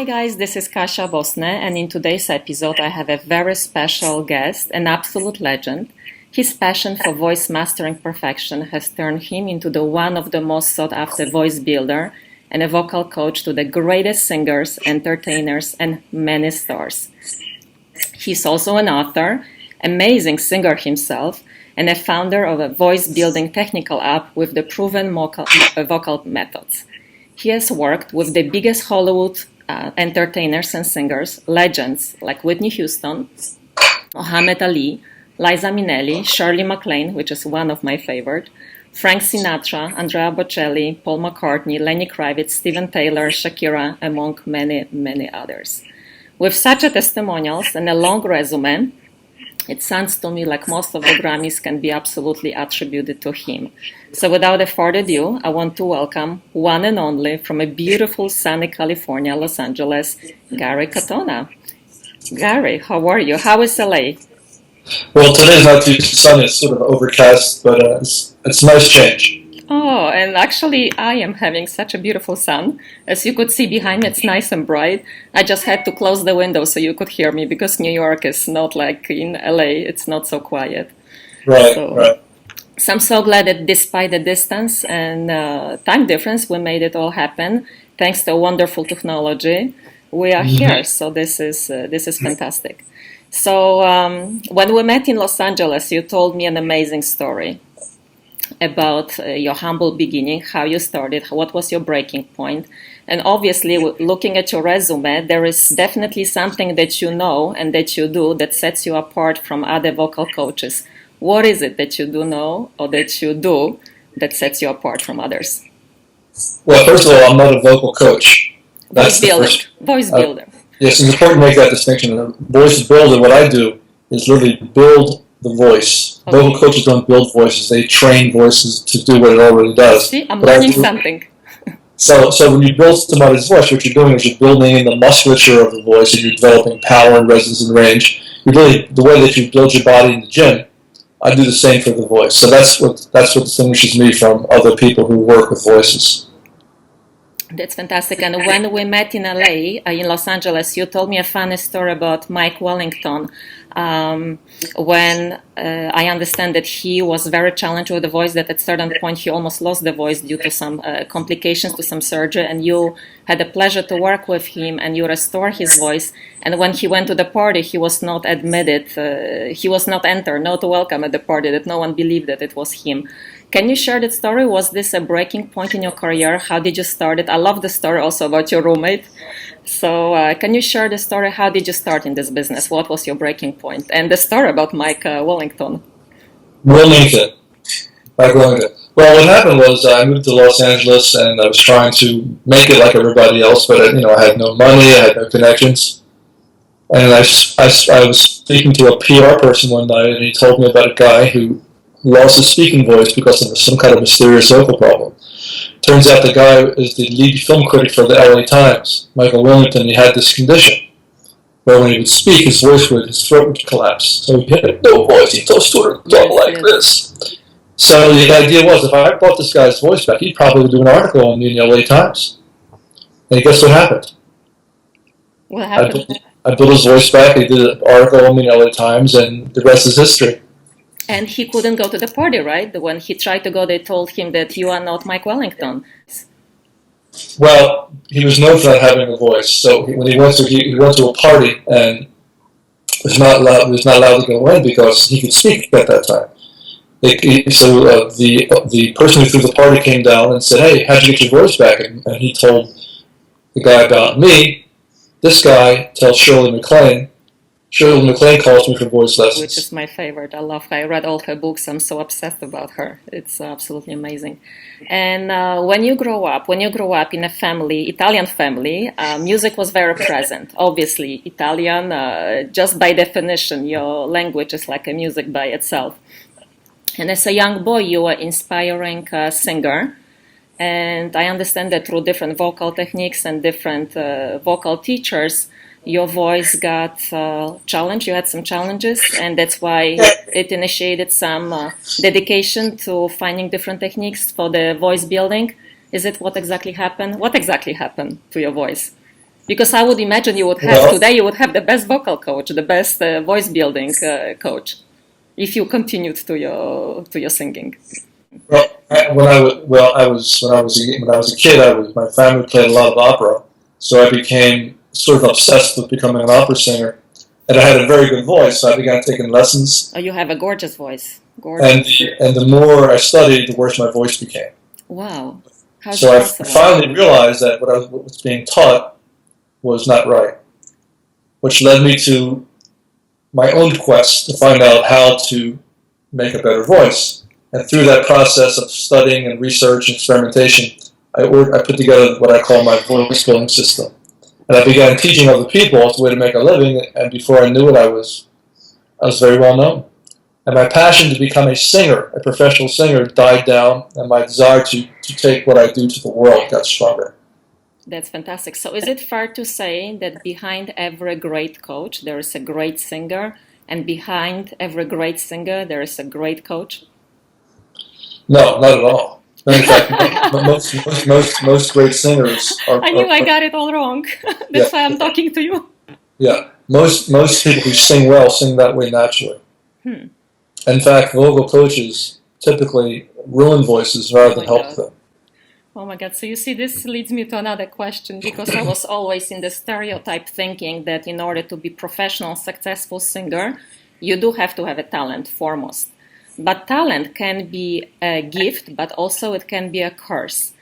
Hi guys, this is Kasia Bosne, and in today's episode I have a very special guest, an absolute legend. His passion for voice mastering perfection has turned him into the one of the most sought after voice builder and a vocal coach to the greatest singers, entertainers, and many stars. He's also an author, amazing singer himself, and a founder of a voice building technical app with the proven vocal methods. He has worked with the biggest Hollywood entertainers and singers, legends like Whitney Houston, Muhammad Ali, Liza Minnelli, Shirley MacLaine, which is one of my favorite, Frank Sinatra, Andrea Bocelli, Paul McCartney, Lenny Kravitz, Steven Tyler, Shakira, among many, many others. With such a testimonials and a long resume, it sounds to me like most of the Grammys can be absolutely attributed to him. So without further ado, I want to welcome one and only from a beautiful sunny California, Los Angeles, Gary Catona. Gary, how are you? How is LA? Well, today's not too sunny. It's sort of overcast, but it's a nice change. Oh, and actually I am having such a beautiful sun. As you could see behind me, it's nice and bright. I just had to close the window so you could hear me because New York is not like in LA. It's not so quiet. Right, so, right. So I'm so glad that despite the distance and time difference, we made it all happen. Thanks to wonderful technology, we are here. So this is fantastic. So when we met in Los Angeles, you told me an amazing story about your humble beginning, how you started, what was your breaking point. And obviously, looking at your resume, there is definitely something that you know and that you do that sets you apart from other vocal coaches. What is it that you do know or that you do that sets you apart from others? Well, first of all, I'm not a vocal coach. Voice builder. Yes, it's important to make that distinction. A voice builder, what I do is literally build the voice. Okay. Vocal coaches don't build voices; they train voices to do what it already does. See, I'm learning something. So when you build somebody's voice, what you're doing is you're building in the musculature of the voice, and you're developing power and resonance and range. You're really the way that you build your body in the gym. I do the same for the voice. So that's what distinguishes me from other people who work with voices. That's fantastic. And when we met in LA, in Los Angeles, you told me a funny story about Mike Wellington. When I understand that he was very challenged with the voice, that at a certain point he almost lost the voice due to some complications, to some surgery, and you had the pleasure to work with him and you restored his voice. And when he went to the party, he was not admitted, he was not entered, not welcome at the party, that no one believed that it was him. Can you share that story? Was this a breaking point in your career? How did you start it? I love the story also about your roommate. So can you share the story? How did you start in this business? What was your breaking point? And the story about Mike Wellington. Mike Wellington. Well, what happened was I moved to Los Angeles and I was trying to make it like everybody else, but I had no money, I had no connections. And I was speaking to a PR person one night and he told me about a guy who lost his speaking voice because of some kind of mysterious vocal problem. Turns out the guy is the lead film critic for the LA Times, Michael Wellington. He had this condition where when he would speak, his throat would collapse. So he had no voice. He just sort of talk like this. So the idea was, if I brought this guy's voice back, he'd probably do an article on me in the LA Times. And guess what happened? What happened? I built his voice back. He did an article on me in the LA Times, and the rest is history. And he couldn't go to the party, right? When he tried to go, they told him that you are not Mike Wellington. Well, he was known for not having a voice. So when he went to a party and was not allowed to go in because he could speak at that time. The person who threw the party came down and said, "Hey, how'd you get your voice back?" And he told the guy about me. This guy tells Shirley MacLaine. Shirley MacLaine calls me for voice lessons. Which is my favorite. I love her. I read all her books. I'm so obsessed about her. It's absolutely amazing. And when you grow up in a family, Italian family, music was very present. Obviously, Italian, just by definition, your language is like a music by itself. And as a young boy, you were inspiring singer. And I understand that through different vocal techniques and different vocal teachers, your voice got challenged, you had some challenges, and that's why it initiated some dedication to finding different techniques for the voice building. Is it what exactly happened? What exactly happened to your voice? Because I would imagine you would have today, you would have the best vocal coach, the best voice building coach, if you continued to your singing. Well, when I was a kid, my family played a lot of opera, so I became sort of obsessed with becoming an opera singer, and I had a very good voice, so I began taking lessons. Oh, you have a gorgeous voice. Gorgeous. And the more I studied, the worse my voice became. Wow. So I finally realized that what was being taught was not right, which led me to my own quest to find out how to make a better voice. And through that process of studying and research and experimentation, I put together what I call my voice building system. And I began teaching other people the way to make a living, and before I knew it, I was very well known. And my passion to become a singer, a professional singer, died down, and my desire to take what I do to the world got stronger. That's fantastic. So is it fair to say that behind every great coach, there is a great singer, and behind every great singer, there is a great coach? No, not at all. In fact, most great singers are... I knew I got it all wrong. That's why I'm talking to you. Yeah. Most people who sing well sing that way naturally. In fact, vocal coaches typically ruin voices rather than help them. Oh my God. So you see, this leads me to another question, because I was always in the stereotype thinking that in order to be professional, successful singer, you do have to have a talent foremost. But talent can be a gift, but also it can be a curse.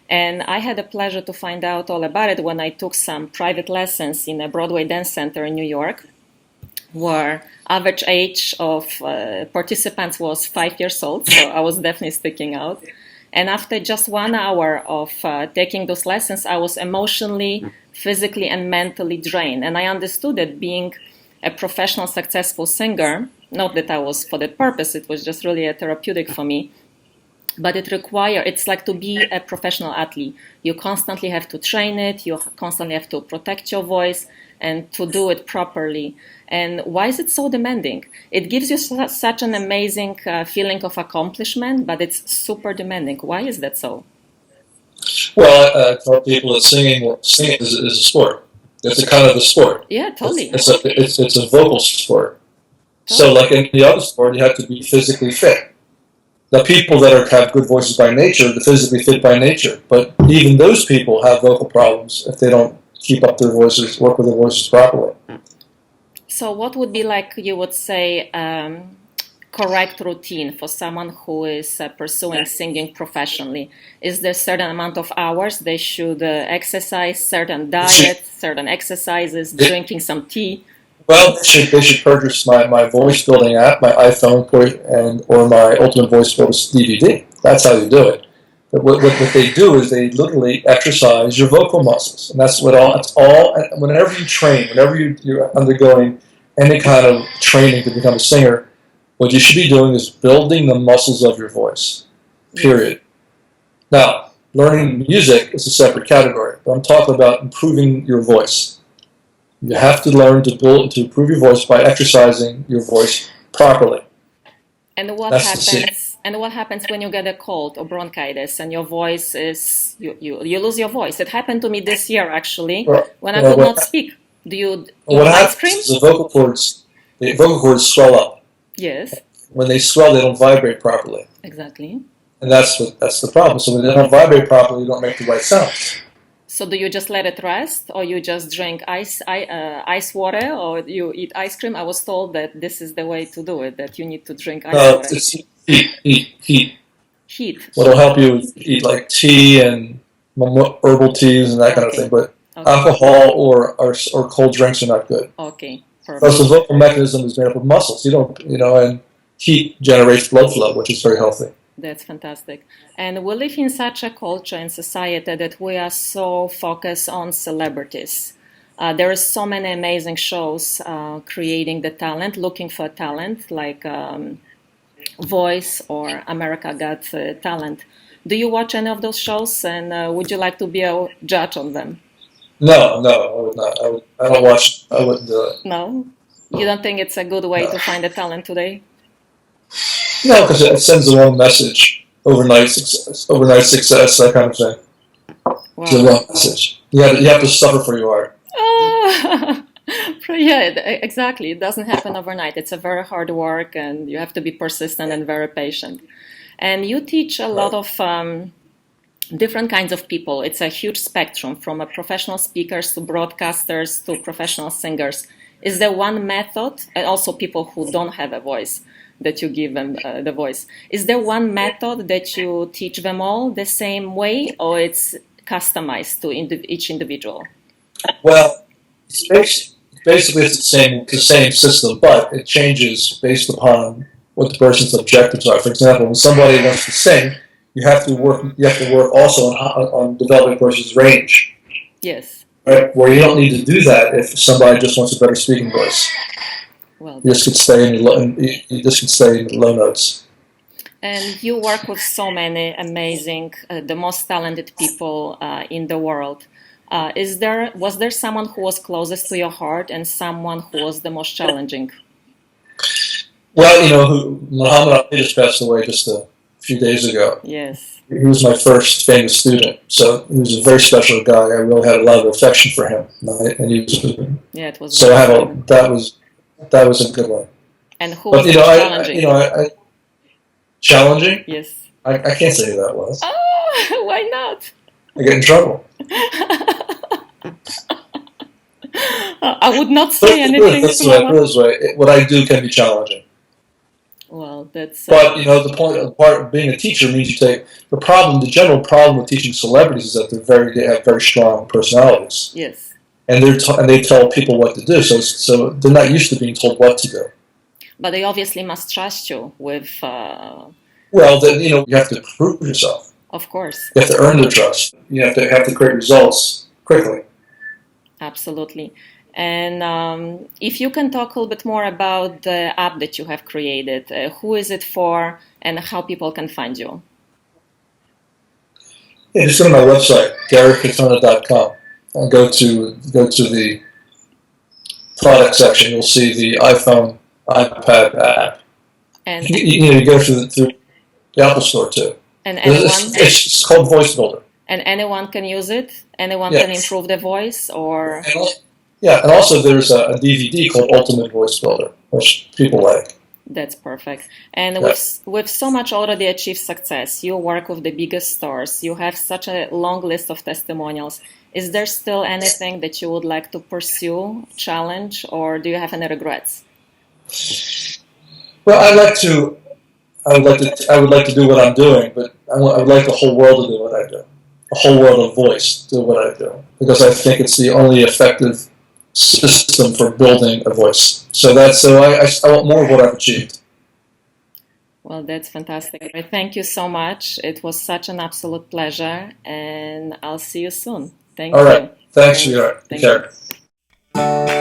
And I had the pleasure to find out all about it when I took some private lessons in a Broadway dance center in New York, where average age of participants was 5 years old, so I was definitely sticking out. And after just 1 hour of taking those lessons, I was emotionally, physically, and mentally drained. And I understood that being a professional, successful singer, not that I was for that purpose, it was just really a therapeutic for me, but it's like to be a professional athlete. You constantly have to train it, you constantly have to protect your voice and to do it properly. And why is it so demanding? It gives you such an amazing feeling of accomplishment, but it's super demanding. Why is that so? Well, I tell people that singing is a sport. It's a kind of a sport. Yeah, totally. It's a vocal sport. So like any other sport, you have to be physically fit. The people that have good voices by nature, they're physically fit by nature. But even those people have vocal problems if they don't keep up their voices, work with their voices properly. So what would be, like you would say, correct routine for someone who is pursuing singing professionally? Is there a certain amount of hours they should exercise, certain diet, certain exercises, drinking some tea? Well, they should purchase my voice building app, my iPhone, or my Ultimate Voice Builder DVD. That's how you do it. But what they do is they literally exercise your vocal muscles, and that's all. Whenever you train, whenever you're undergoing any kind of training to become a singer, what you should be doing is building the muscles of your voice. Period. Now, learning music is a separate category, but I'm talking about improving your voice. You have to learn to improve your voice by exercising your voice properly. And what happens? And what happens when you get a cold or bronchitis and your voice is you lose your voice? It happened to me this year actually when I could not speak. Do you eat ice cream? The vocal cords swell up. Yes. When they swell, they don't vibrate properly. Exactly. And that's the problem. So when they don't vibrate properly, you don't make the right sounds. So do you just let it rest, or you just drink ice water, or you eat ice cream? I was told that this is the way to do it, that you need to drink ice water. It's heat. Heat. What'll help you is eat like tea and herbal teas and that kind of thing, but alcohol or cold drinks are not good. Okay, perfect. Because the vocal mechanism is made up of muscles. And heat generates blood flow, which is very healthy. That's fantastic. And we live in such a culture and society that we are so focused on celebrities. There are so many amazing shows creating the talent, looking for talent, like Voice or America Got Talent. Do you watch any of those shows, and would you like to be a judge on them? No, I would not. I don't watch. I wouldn't do it. No? You don't think it's a good way to find a talent today? No, because it sends the wrong message. Overnight success, that kind of thing. Wow. It's the wrong message. You have to suffer for your art. Oh, yeah, exactly. It doesn't happen overnight. It's a very hard work, and you have to be persistent and very patient. And you teach a lot Right. of different kinds of people. It's a huge spectrum from professional speakers to broadcasters to professional singers. Is there one method, and also people who don't have a voice, that you give them the voice? Is there one method that you teach them all the same way, or it's customized to each individual? Well, basically it's the same system, but it changes based upon what the person's objectives are. For example, when somebody wants to sing, you have to work also on developing a person's range, Yes. right? Where you don't need to do that if somebody just wants a better speaking voice. Well, You just can stay in you just can stay in the low notes. and you work with so many amazing, the most talented people in the world. Was there someone who was closest to your heart and someone who was the most challenging? Well, Muhammad Ali just passed away just a few days ago. Yes. He was my first famous student, so he was a very special guy. I really had a lot of affection for him, and he was. Yeah, it was So very I have sad. that was a good one. And who But was most challenging? challenging. Yes. I can't say who that was. Oh, why not? I get in trouble. I would not Put say it anything this to way. Mama. Put it this way. What I do can be challenging. Well, that's But the part of being a teacher means the general problem with teaching celebrities is that they have very strong personalities, yes. and they tell people what to do. So they're not used to being told what to do. But they obviously must trust you with, Well, then you have to prove yourself. of course, You have to earn their trust. You have to create results quickly. absolutely. And if you can talk a little bit more about the app that you have created, who is it for, and how people can find you? Yeah, just go to my website, GaryCatona.com, and go to the product section. You'll see the iPhone, iPad app. And You go through the Apple Store too. and anyone It's called Voice Builder. and anyone can use it. Anyone Yes. can improve their voice, or And also there's a DVD called Ultimate Voice Builder, which people like. that's perfect. And Yeah. with so much already achieved success, you work with the biggest stars. You have such a long list of testimonials. Is there still anything that you would like to pursue, challenge, or do you have any regrets? Well, I would like to do what I'm doing, but I would like the whole world to do what I do. The whole world of voice do what I do, because I think it's the only effective system for building a voice. So I want more of what I've achieved. Well, that's fantastic. Thank you so much. It was such an absolute pleasure, and I'll see you soon. Thank All you. right. Thanks, sweetheart. Thank Take care. you.